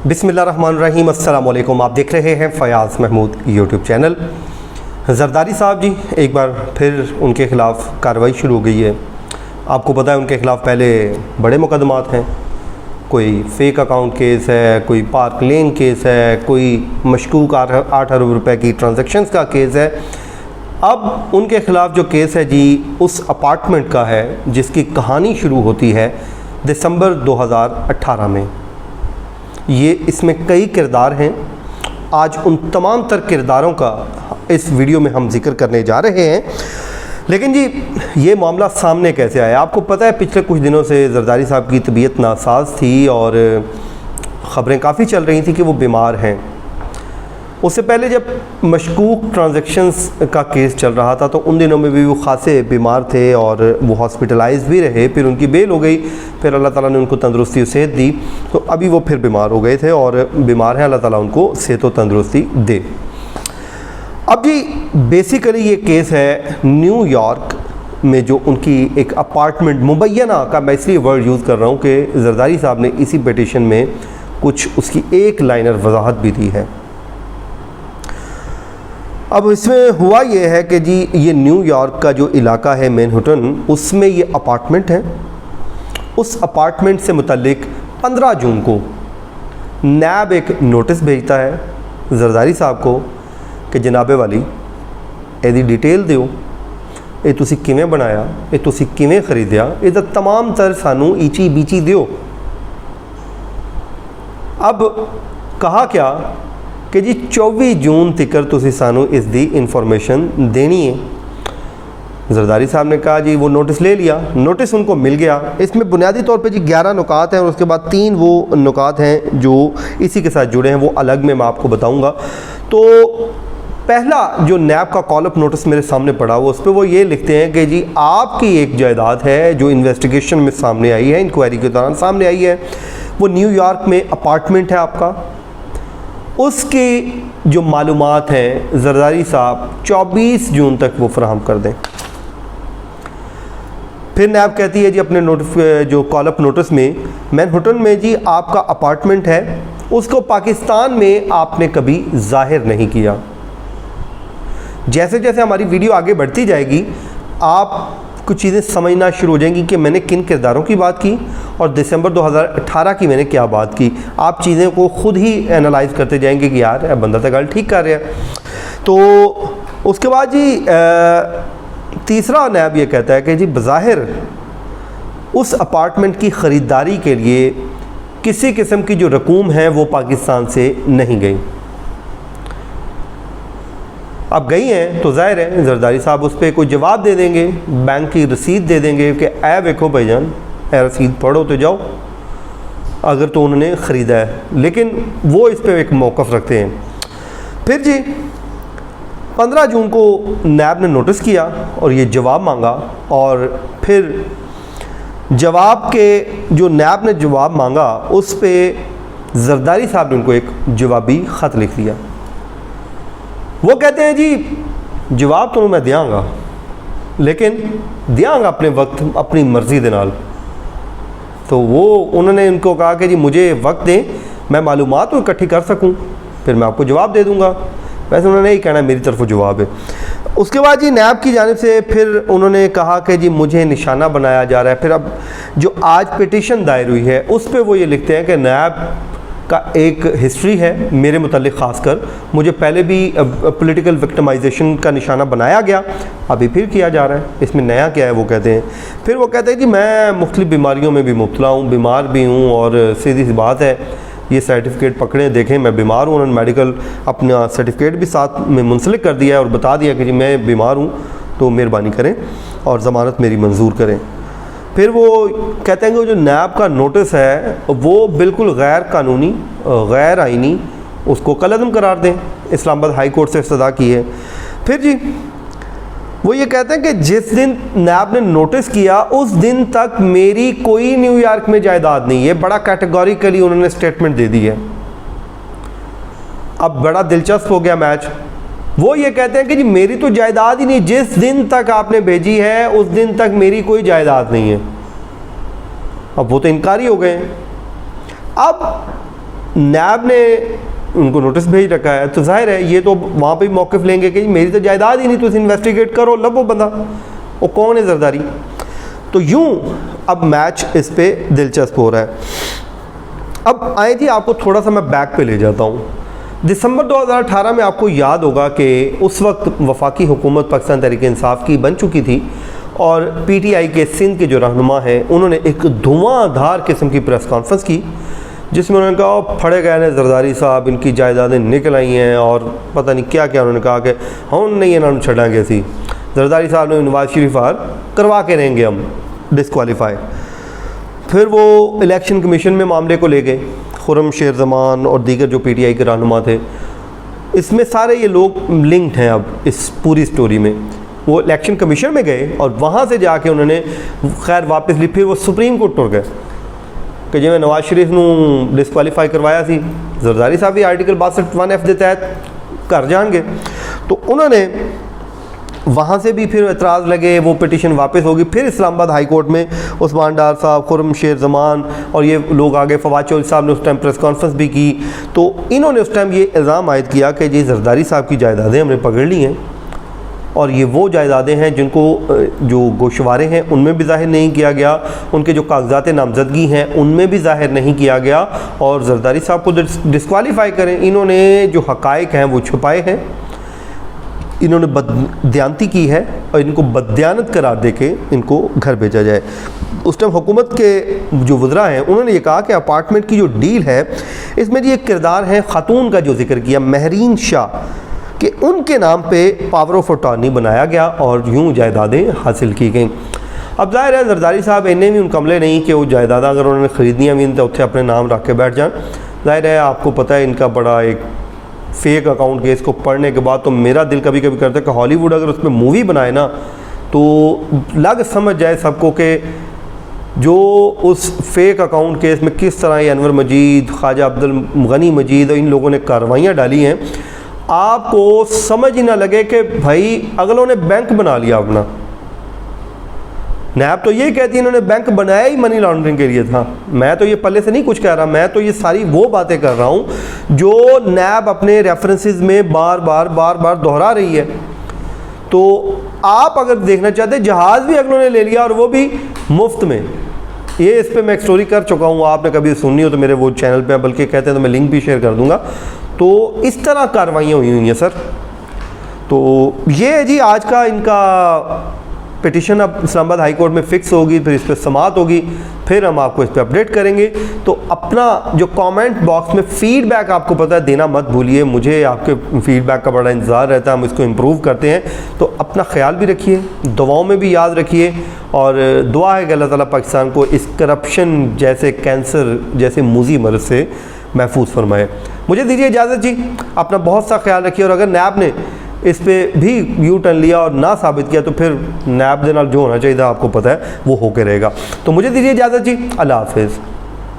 बिस्मिल्लाहिर्रहमानिर्रहीम। अस्सलाम वालेकुम। आप देख रहे हैं फ़याज़ महमूद यूट्यूब चैनल। ज़रदारी साहब जी, एक बार फिर उनके ख़िलाफ़ कार्रवाई शुरू हो गई है। आपको पता है उनके ख़िलाफ़ पहले बड़े मुकदमात हैं, कोई फ़ेक अकाउंट केस है, कोई पार्क लेन केस है, कोई मशकूक 8 अरब रुपए की ट्रांजैक्शंस का केस है। अब उनके ख़िलाफ़ जो केस है जी, उस अपार्टमेंट का है जिसकी कहानी शुरू होती है दिसंबर 2018 में। ये इसमें कई किरदार हैं। आज उन तमाम तर किरदारों का इस वीडियो में हम जिक्र करने जा रहे हैं। लेकिन जी, ये मामला सामने कैसे आया? आपको पता है पिछले कुछ दिनों से ज़रदारी साहब की तबीयत नासाज थी और ख़बरें काफ़ी चल रही थी कि वो बीमार हैं। उससे पहले जब मशकूक ट्रांजैक्शंस का केस चल रहा था तो उन दिनों में भी वो खासे बीमार थे और वो हॉस्पिटलाइज भी रहे। फिर उनकी बेल हो गई, फिर अल्लाह ताला ने उनको तंदुरुस्ती और सेहत दी, तो अभी वो फिर बीमार हो गए थे और बीमार हैं। अल्लाह ताला उनको सेहत और तंदुरुस्ती दे। अब जी, बेसिकली ये केस है न्यूयॉर्क में जो उनकी एक अपार्टमेंट मुबैना का, मैं इसलिए वर्ड यूज़ कर रहा हूँ कि ज़रदारी साहब ने इसी पिटीशन में कुछ उसकी एक लाइनर वजाहत भी दी है। अब इसमें हुआ ये है कि जी, ये न्यूयॉर्क का जो इलाका है मैनहट्टन, उसमें ये अपार्टमेंट है। उस अपार्टमेंट से मुतल्लिक 15 जून को नैब एक नोटिस भेजता है ज़रदारी साहब को कि जनाबे वाली एदी डिटेल दिओ, ये तुसी किवें बनाया, ये तुसी किवें खरीदिया, ये तमाम तर सानू ईची बीची दिओ। अब कहा क्या कि जी 24 जून तक तुसी सानू इसकी इन्फॉर्मेशन देनी है। ज़रदारी साहब ने कहा जी, वो नोटिस ले लिया। नोटिस उनको मिल गया। इसमें बुनियादी तौर पे जी 11 नुकात हैं और उसके बाद 3 वो नुकात हैं जो इसी के साथ जुड़े हैं, वो अलग में मैं आपको बताऊंगा। तो पहला जो नैब का कॉल अप नोटिस मेरे सामने पड़ा हुआ, उस पर वो ये लिखते हैं कि जी, आपकी एक जायदाद है जो इन्वेस्टिगेशन में सामने आई है, इंक्वायरी के दौरान सामने आई है, वो न्यूयॉर्क में अपार्टमेंट है आपका। उसकी जो मालूमात हैं ज़रदारी साहब 24 जून तक वो फराहम कर दें। फिर नैब कहती है जी अपने नोटिस जो कॉल अप नोटिस में, मैनहट्टन में जी आपका अपार्टमेंट है, उसको पाकिस्तान में आपने कभी जाहिर नहीं किया। जैसे जैसे हमारी वीडियो आगे बढ़ती जाएगी आप कुछ चीज़ें समझना शुरू हो जाएंगी कि मैंने किन किरदारों की बात की और दिसंबर 2018 की मैंने क्या बात की। आप चीज़ें को ख़ुद ही एनालाइज करते जाएंगे कि यार बंदा तो गल ठीक कर रहा है। तो उसके बाद जी तीसरा नैब ये कहता है कि जी बज़ाहिर उस अपार्टमेंट की ख़रीदारी के लिए किसी किस्म की जो रकूम है वो पाकिस्तान से नहीं गई। अब गई हैं तो ज़ाहिर है ज़रदारी साहब उस पर कोई जवाब दे देंगे, बैंक की रसीद दे देंगे कि ऐ देखो भाईजान, ऐ रसीद पढ़ो तो जाओ, अगर तो उन्होंने ख़रीदा है। लेकिन वो इस पर एक मौक़िफ़ रखते हैं। फिर जी 15 जून को नैब ने नोटिस किया और ये जवाब मांगा, और फिर जवाब के जो नैब ने जवाब मांगा उस पर ज़रदारी साहब ने उनको एक जवाबी ख़त लिख दिया। वो कहते हैं जी जवाब तो मैं दियांगा, लेकिन दियांगा अपने वक्त, अपनी मर्ज़ी दे नाल। तो वो उन्होंने इनको कहा कि जी मुझे वक्त दें, मैं मालूमात तो इकट्ठी कर सकूं, फिर मैं आपको जवाब दे दूंगा। वैसे उन्होंने यही कहना मेरी तरफ जवाब है। उसके बाद जी नैब की जानिब से फिर उन्होंने कहा कि जी मुझे निशाना बनाया जा रहा है। फिर अब जो आज पिटीशन दायर हुई है उस पर वो ये लिखते हैं कि नैब का एक हिस्ट्री है मेरे मुतालिक, ख़ासकर मुझे पहले भी पॉलिटिकल विक्टिमाइजेशन का निशाना बनाया गया, अभी फिर किया जा रहा है, इसमें नया क्या है वो कहते हैं। फिर वो कहते हैं कि मैं मुख्तलिफ़ बीमारियों में भी मुब्तला हूँ, बीमार भी हूँ, और सीधी सी बात है ये सर्टिफिकेट पकड़ें, देखें मैं बीमार हूँ। उन्होंने मेडिकल अपना सर्टिफिकेट भी साथ में मुंसलिक कर दिया है और बता दिया कि जी मैं बीमार हूँ, तो मेहरबानी करें और ज़मानत मेरी मंजूर करें। फिर वो कहते हैं कि जो नैब का नोटिस है वो बिल्कुल गैर कानूनी, गैर आइनी, उसको कलअदम करार दें। इस्लामाबाद हाई कोर्ट से इस्तदा की है। फिर जी वो ये कहते हैं कि जिस दिन नैब ने नोटिस किया उस दिन तक मेरी कोई न्यूयॉर्क में जायदाद नहीं है। बड़ा कैटेगोरिकली उन्होंने स्टेटमेंट दे दी है। अब बड़ा दिलचस्प हो गया मैच। वो ये कहते हैं कि जी मेरी तो जायदाद ही नहीं, जिस दिन तक आपने भेजी है उस दिन तक मेरी कोई जायदाद नहीं है। अब वो तो इनकारी हो गए। अब नैब ने उनको नोटिस भेज रखा है, तो जाहिर है ये तो वहाँ पे भी मौक़िफ़ लेंगे कि मेरी तो जायदाद ही नहीं, तो इन्वेस्टिगेट करो, लबो बंदा वो कौन है जरदारी। तो यूँ अब मैच इस पे दिलचस्प हो रहा है। अब आए जी, आपको थोड़ा सा मैं बैक पे ले जाता हूँ। दिसंबर 2018 में आपको याद होगा कि उस वक्त वफाकी हुकूमत पाकिस्तान तहरीक इंसाफ की बन चुकी थी और PTI के सिंध के जो रहनुमा हैं उन्होंने एक धुआंधार किस्म की प्रेस कॉन्फ्रेंस की, जिसमें उन्होंने कहा फड़े गए ने जरदारी साहब, इनकी जायदादें निकल आई हैं और पता नहीं क्या क्या उन्होंने कहा कि हम नहीं इन्होंने छड़ाएंगे असी जरदारी साहब ने नवाज शरीफ हार करवा के रहेंगे हम डिस्क्वालीफाई। फिर वो इलेक्शन कमीशन में मामले को ले गए, खुर्रम शेर ज़मान और दीगर जो PTI के रहनुमा थे, इसमें सारे ये लोग लिंक्ड हैं। अब इस पूरी स्टोरी में वो इलेक्शन कमीशन में गए और वहाँ से जाके उन्होंने खैर वापस ली, फिर वो सुप्रीम कोर्ट टुर गए कि जिवें नवाज शरीफ नूं डिस्क्वालीफाई करवाया सी, जरदारी साहब भी आर्टिकल 62(1)(f के तहत कर जाएंगे। तो उन्होंने वहाँ से भी फिर एतराज़ लगे, वो पिटीशन वापस होगी, फिर इस्लामाबाद हाई कोर्ट में उस्मान डार साहब, खुर्रम शेर ज़मान और ये लोग आगे, फवाद चौधरी साहब ने उस टाइम प्रेस कॉन्फ्रेंस भी की। तो इन्होंने उस टाइम ये इल्ज़ाम आयद किया कि जी जरदारी साहब की जायदादें हमने पकड़ ली हैं और ये वो जायदादें हैं जिनको जो गोशवारे हैं उनमें भी ज़ाहिर नहीं किया गया, उनके जो कागजात नामजदगी हैं उनमें भी ज़ाहिर नहीं किया गया और जरदारी साहब को डिस्क्वालीफाई करें। इन्होंने जो हक़ाइक़ हैं वो छुपाए हैं, इन्होंने बददियानती की है और इनको बददियानत करार दे के इनको घर भेजा जाए। उस टाइम हुकूमत के जो वज़रा हैं उन्होंने ये कहा कि अपार्टमेंट की जो डील है इसमें जी एक किरदार है ख़ातून का जो जिक्र किया, महरीन शाह, कि उनके नाम पे पावर ऑफ अटॉर्नी बनाया गया और यूँ जायदादें हासिल की गई। अब ज़ाहिर है जरदारी साहब इन्हें भी उन कमले नहीं कि वो जायदाद अगर उन्होंने ख़रीदनियाँ भी तो उत्थे अपने नाम रख के बैठ जाए। ज़ाहिर है आपको पता है इनका बड़ा एक फेक अकाउंट केस को पढ़ने के बाद तो मेरा दिल कभी कभी करता है कि हॉलीवुड अगर उस पर मूवी बनाए ना तो लग समझ जाए सबको कि जो उस फेक अकाउंट केस में किस तरह ये अनवर मजीद, ख्वाजा अब्दुल गनी मजीद और इन लोगों ने कार्रवाइयाँ डाली हैं, आपको समझ ही ना लगे कि भाई अगलों ने बैंक बना लिया अपना। नैब तो ये कहती है इन्होंने बैंक बनाया ही मनी लॉन्ड्रिंग के लिए था। मैं तो ये पल्ले से नहीं कुछ कह रहा, मैं तो ये सारी वो बातें कर रहा हूँ जो नैब अपने रेफरेंसेस में बार बार दोहरा रही है। तो आप अगर देखना चाहते, जहाज़ भी अगलों ने ले लिया और वो भी मुफ्त में। ये इस पर मैं एक स्टोरी कर चुका हूँ, आपने कभी सुननी हो तो मेरे वो चैनल पे, बल्कि कहते हैं तो मैं लिंक भी शेयर कर दूँगा। तो इस तरह कार्रवाइयाँ हुई हैं सर। तो ये है जी आज का इनका पिटिशन। अब इस्लामाबाद हाई कोर्ट में फ़िक्स होगी, फिर इस पर समाअत होगी, फिर हम आपको इस पर अपडेट करेंगे। तो अपना जो कमेंट बॉक्स में फ़ीडबैक आपको पता है देना मत भूलिए, मुझे आपके फ़ीडबैक का बड़ा इंतज़ार रहता है, हम इसको इम्प्रूव करते हैं। तो अपना ख्याल भी रखिए, दुआओं में भी याद रखिए और दुआ है कि अल्लाह ताला पाकिस्तान को इस करप्शन जैसे, कैंसर जैसे मूजी मर्ज़ से महफूज फरमाए। मुझे दीजिए इजाज़त जी, अपना बहुत सा ख्याल रखिए। और अगर नैब ने इस पर भी यू टर्न लिया और ना साबित किया तो फिर नैब के नाल जो होना चाहिए आपको पता है वो होके रहेगा। तो मुझे दीजिए इजाज़त जी, अल्लाह हाफिज़।